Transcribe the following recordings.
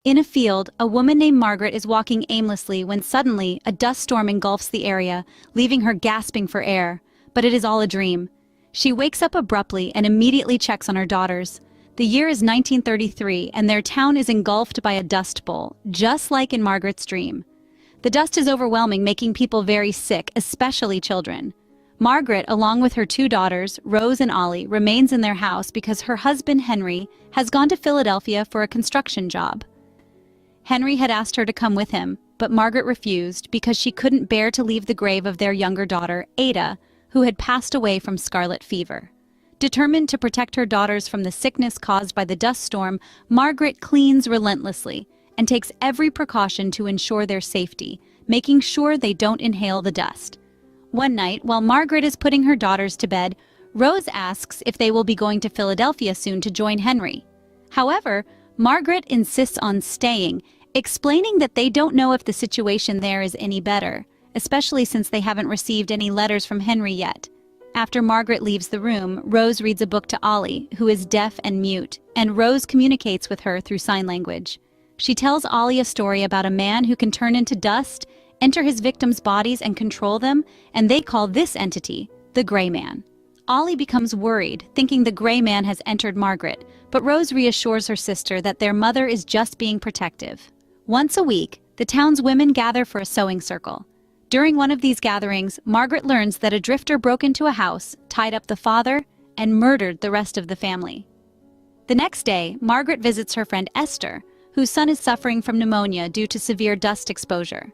In a field, a woman named Margaret is walking aimlessly when suddenly a dust storm engulfs the area, leaving her gasping for air. But it is all a dream. She wakes up abruptly and immediately checks on her daughters. The year is 1933 and their town is engulfed by a dust bowl, just like in Margaret's dream. The dust is overwhelming, making people very sick, especially children. Margaret, along with her two daughters, Rose and Ollie, remains in their house because her husband, Henry, has gone to Philadelphia for a construction job. Henry had asked her to come with him, but Margaret refused because she couldn't bear to leave the grave of their younger daughter, Ada, who had passed away from scarlet fever. Determined to protect her daughters from the sickness caused by the dust storm, Margaret cleans relentlessly and takes every precaution to ensure their safety, making sure they don't inhale the dust. One night, while Margaret is putting her daughters to bed, Rose asks if they will be going to Philadelphia soon to join Henry. However, Margaret insists on staying, explaining that they don't know if the situation there is any better, especially since they haven't received any letters from Henry yet. After Margaret leaves the room, Rose reads a book to Ollie, who is deaf and mute, and Rose communicates with her through sign language. She tells Ollie a story about a man who can turn into dust, enter his victims' bodies and control them, and they call this entity the Gray Man. Ollie becomes worried, thinking the Gray Man has entered Margaret, but Rose reassures her sister that their mother is just being protective. Once a week, the town's women gather for a sewing circle. During one of these gatherings, Margaret learns that a drifter broke into a house, tied up the father, and murdered the rest of the family. The next day, Margaret visits her friend Esther, whose son is suffering from pneumonia due to severe dust exposure.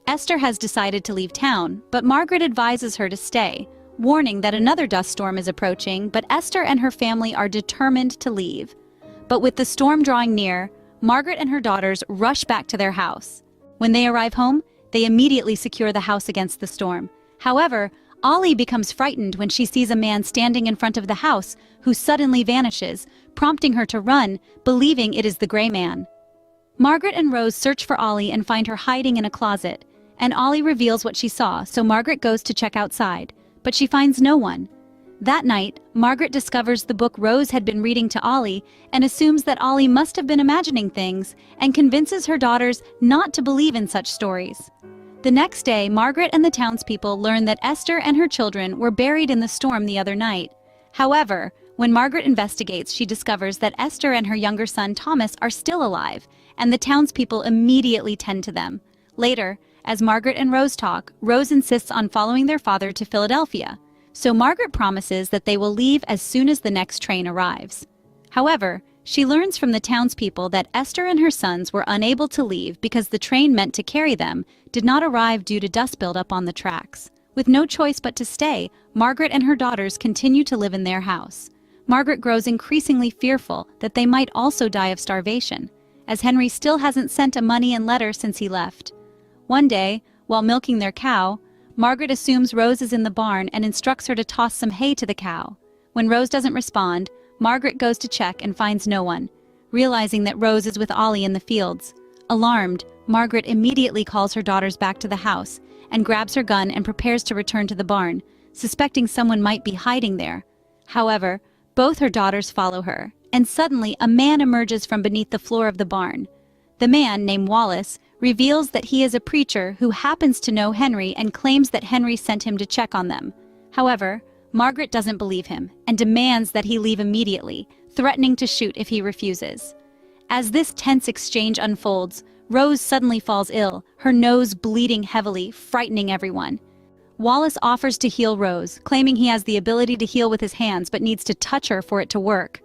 Esther has decided to leave town, but Margaret advises her to stay, warning that another dust storm is approaching, but Esther and her family are determined to leave. But with the storm drawing near, Margaret and her daughters rush back to their house. When they arrive home, they immediately secure the house against the storm. However, Ollie becomes frightened when she sees a man standing in front of the house who suddenly vanishes, prompting her to run, believing it is the Gray Man. Margaret and Rose search for Ollie and find her hiding in a closet, and Ollie reveals what she saw, so Margaret goes to check outside, but she finds no one. That night, Margaret discovers the book Rose had been reading to Ollie and assumes that Ollie must have been imagining things and convinces her daughters not to believe in such stories. The next day, Margaret and the townspeople learn that Esther and her children were buried in the storm the other night. However, when Margaret investigates, she discovers that Esther and her younger son Thomas are still alive, and the townspeople immediately tend to them. Later, as Margaret and Rose talk, Rose insists on following their father to Philadelphia, so Margaret promises that they will leave as soon as the next train arrives. However, she learns from the townspeople that Esther and her sons were unable to leave because the train meant to carry them did not arrive due to dust buildup on the tracks. With no choice but to stay, Margaret and her daughters continue to live in their house. Margaret grows increasingly fearful that they might also die of starvation, as Henry still hasn't sent a money and letter since he left. One day, while milking their cow, Margaret assumes Rose is in the barn and instructs her to toss some hay to the cow. When Rose doesn't respond, Margaret goes to check and finds no one, realizing that Rose is with Ollie in the fields. Alarmed, Margaret immediately calls her daughters back to the house and grabs her gun and prepares to return to the barn, suspecting someone might be hiding there. However, both her daughters follow her, and suddenly a man emerges from beneath the floor of the barn. The man, named Wallace, reveals that he is a preacher who happens to know Henry and claims that Henry sent him to check on them. However, Margaret doesn't believe him and demands that he leave immediately, threatening to shoot if he refuses. As this tense exchange unfolds, Rose suddenly falls ill, her nose bleeding heavily, frightening everyone. Wallace offers to heal Rose, claiming he has the ability to heal with his hands but needs to touch her for it to work.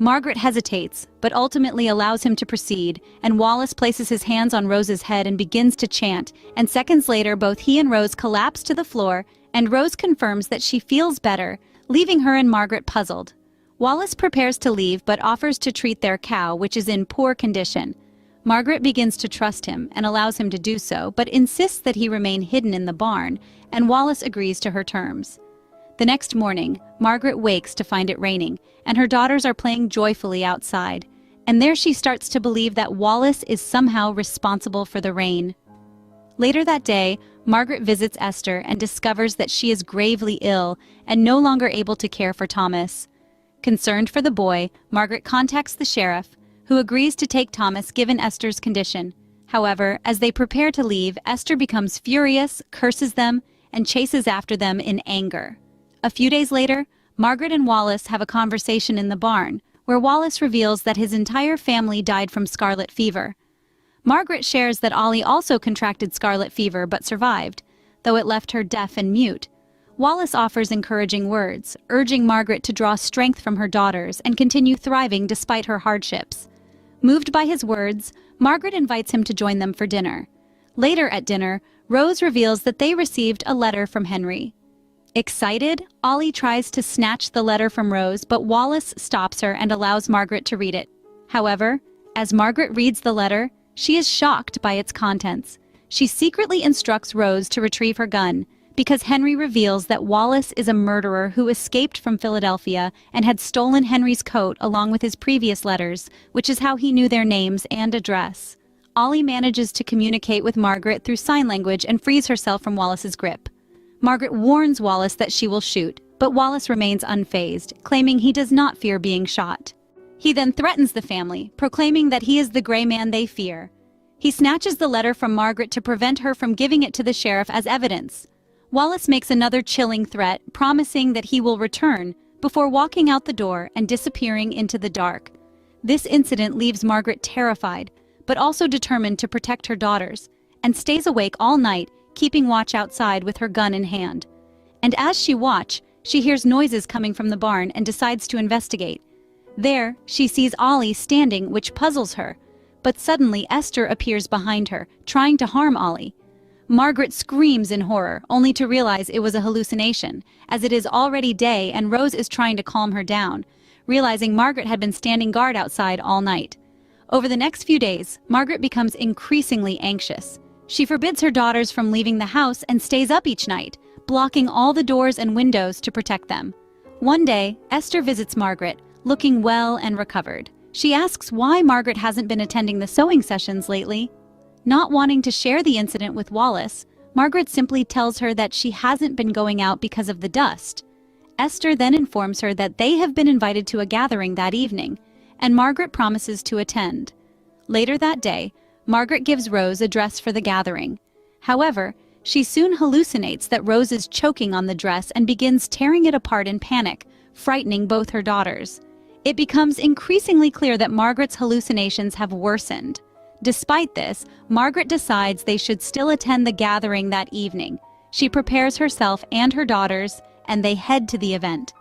Margaret hesitates, but ultimately allows him to proceed, and Wallace places his hands on Rose's head and begins to chant, and seconds later both he and Rose collapse to the floor, and Rose confirms that she feels better, leaving her and Margaret puzzled. Wallace prepares to leave but offers to treat their cow, which is in poor condition. Margaret begins to trust him and allows him to do so, but insists that he remain hidden in the barn, and Wallace agrees to her terms. The next morning, Margaret wakes to find it raining, and her daughters are playing joyfully outside, and there she starts to believe that Wallace is somehow responsible for the rain. Later that day, Margaret visits Esther and discovers that she is gravely ill and no longer able to care for Thomas. Concerned for the boy, Margaret contacts the sheriff, who agrees to take Thomas given Esther's condition. However, as they prepare to leave, Esther becomes furious, curses them, and chases after them in anger. A few days later, Margaret and Wallace have a conversation in the barn, where Wallace reveals that his entire family died from scarlet fever. Margaret shares that Ollie also contracted scarlet fever but survived, though it left her deaf and mute. Wallace offers encouraging words, urging Margaret to draw strength from her daughters and continue thriving despite her hardships. Moved by his words, Margaret invites him to join them for dinner. Later at dinner, Rose reveals that they received a letter from Henry. Excited, Ollie tries to snatch the letter from Rose, but Wallace stops her and allows Margaret to read it. However, as Margaret reads the letter, she is shocked by its contents. She secretly instructs Rose to retrieve her gun, because Henry reveals that Wallace is a murderer who escaped from Philadelphia and had stolen Henry's coat along with his previous letters, which is how he knew their names and address. Ollie manages to communicate with Margaret through sign language and frees herself from Wallace's grip. Margaret warns Wallace that she will shoot, but Wallace remains unfazed, claiming he does not fear being shot. He then threatens the family, proclaiming that he is the gray man they fear. He snatches the letter from Margaret to prevent her from giving it to the sheriff as evidence. Wallace makes another chilling threat, promising that he will return, before walking out the door and disappearing into the dark. This incident leaves Margaret terrified, but also determined to protect her daughters, and stays awake all night, keeping watch outside with her gun in hand. And as she watches, she hears noises coming from the barn and decides to investigate. There, she sees Ollie standing, which puzzles her, but suddenly Esther appears behind her, trying to harm Ollie. Margaret screams in horror, only to realize it was a hallucination, as it is already day and Rose is trying to calm her down, realizing Margaret had been standing guard outside all night. Over the next few days, Margaret becomes increasingly anxious. She forbids her daughters from leaving the house and stays up each night, blocking all the doors and windows to protect them. One day, Esther visits Margaret, looking well and recovered. She asks why Margaret hasn't been attending the sewing sessions lately. Not wanting to share the incident with Wallace, Margaret simply tells her that she hasn't been going out because of the dust. Esther then informs her that they have been invited to a gathering that evening, and Margaret promises to attend. Later that day, Margaret gives Rose a dress for the gathering. However, she soon hallucinates that Rose is choking on the dress and begins tearing it apart in panic, frightening both her daughters. It becomes increasingly clear that Margaret's hallucinations have worsened. Despite this, Margaret decides they should still attend the gathering that evening. She prepares herself and her daughters, and they head to the event.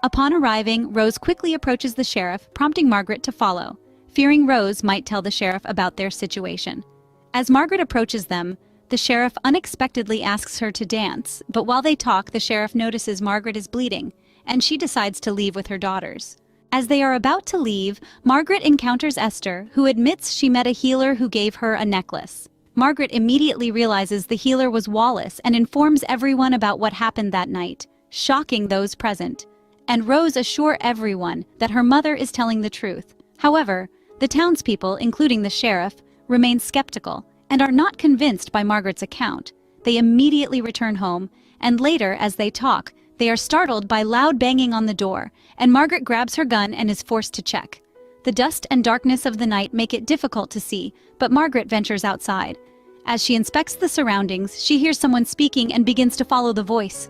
Upon arriving, Rose quickly approaches the sheriff, prompting Margaret to follow, fearing Rose might tell the sheriff about their situation. As Margaret approaches them, the sheriff unexpectedly asks her to dance, but while they talk, the sheriff notices Margaret is bleeding, and she decides to leave with her daughters. As they are about to leave, Margaret encounters Esther, who admits she met a healer who gave her a necklace. Margaret immediately realizes the healer was Wallace and informs everyone about what happened that night, shocking those present. And Rose assures everyone that her mother is telling the truth. However, the townspeople, including the sheriff, remain skeptical and are not convinced by Margaret's account. They immediately return home, and later, as they talk, they are startled by loud banging on the door, and Margaret grabs her gun and is forced to check. The dust and darkness of the night make it difficult to see, but Margaret ventures outside. As she inspects the surroundings, she hears someone speaking and begins to follow the voice.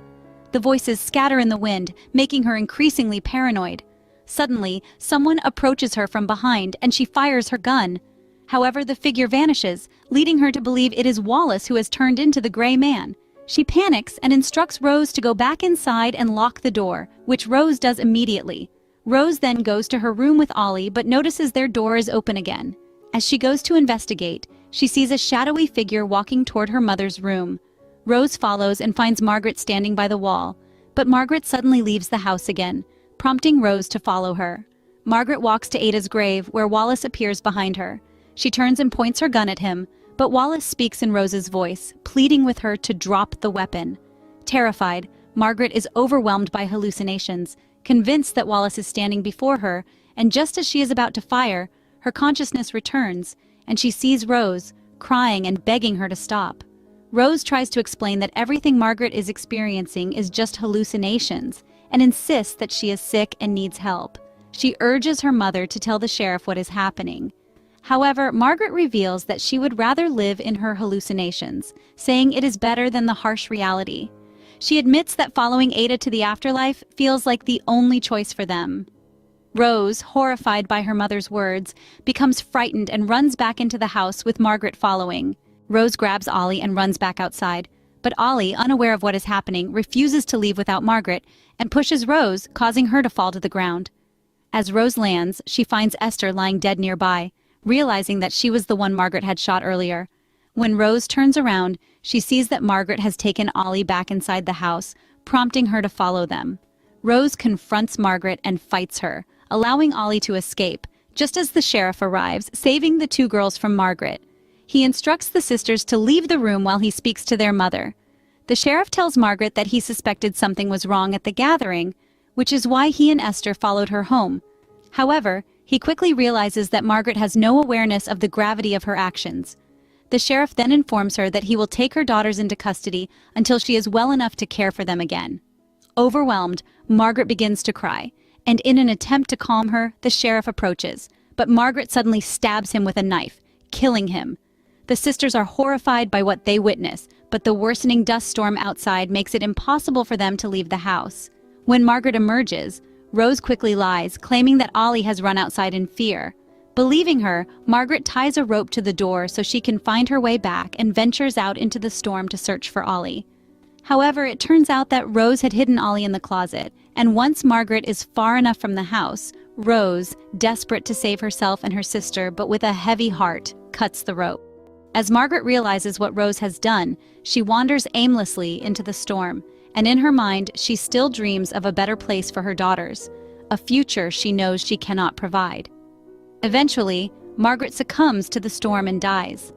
The voices scatter in the wind, making her increasingly paranoid. Suddenly, someone approaches her from behind and she fires her gun. However, the figure vanishes, leading her to believe it is Wallace who has turned into the gray man. She panics and instructs Rose to go back inside and lock the door, which Rose does immediately. Rose then goes to her room with Ollie but notices their door is open again. As she goes to investigate, she sees a shadowy figure walking toward her mother's room. Rose follows and finds Margaret standing by the wall, but Margaret suddenly leaves the house again, prompting Rose to follow her. Margaret walks to Ada's grave, where Wallace appears behind her. She turns and points her gun at him, but Wallace speaks in Rose's voice, pleading with her to drop the weapon. Terrified, Margaret is overwhelmed by hallucinations, convinced that Wallace is standing before her, and just as she is about to fire, her consciousness returns, and she sees Rose, crying and begging her to stop. Rose tries to explain that everything Margaret is experiencing is just hallucinations, and insists that she is sick and needs help. She urges her mother to tell the sheriff what is happening. However, Margaret reveals that she would rather live in her hallucinations, saying it is better than the harsh reality. She admits that following Ada to the afterlife feels like the only choice for them. Rose, horrified by her mother's words, becomes frightened and runs back into the house with Margaret following. Rose grabs Ollie and runs back outside, but Ollie, unaware of what is happening, refuses to leave without Margaret and pushes Rose, causing her to fall to the ground. As Rose lands, she finds Esther lying dead nearby, realizing that she was the one Margaret had shot earlier. When Rose turns around, she sees that Margaret has taken Ollie back inside the house, prompting her to follow them. Rose confronts Margaret and fights her, allowing Ollie to escape, just as the sheriff arrives, saving the two girls from Margaret. He instructs the sisters to leave the room while he speaks to their mother. The sheriff tells Margaret that he suspected something was wrong at the gathering, which is why he and Esther followed her home. However, he quickly realizes that Margaret has no awareness of the gravity of her actions. The sheriff then informs her that he will take her daughters into custody until she is well enough to care for them again. Overwhelmed, Margaret begins to cry, and in an attempt to calm her, the sheriff approaches, but Margaret suddenly stabs him with a knife, killing him. The sisters are horrified by what they witness, but the worsening dust storm outside makes it impossible for them to leave the house. When Margaret emerges, Rose quickly lies, claiming that Ollie has run outside in fear. Believing her, Margaret ties a rope to the door so she can find her way back and ventures out into the storm to search for Ollie. However, it turns out that Rose had hidden Ollie in the closet, and once Margaret is far enough from the house, Rose, desperate to save herself and her sister but with a heavy heart, cuts the rope. As Margaret realizes what Rose has done, she wanders aimlessly into the storm, and in her mind she still dreams of a better place for her daughters, a future she knows she cannot provide. Eventually, Margaret succumbs to the storm and dies.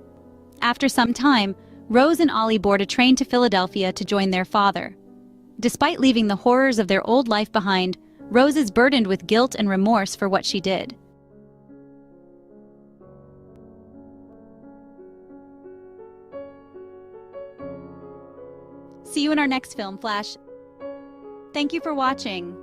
After some time, Rose and Ollie board a train to Philadelphia to join their father. Despite leaving the horrors of their old life behind, Rose is burdened with guilt and remorse for what she did. See you in our next film, Flash. Thank you for watching.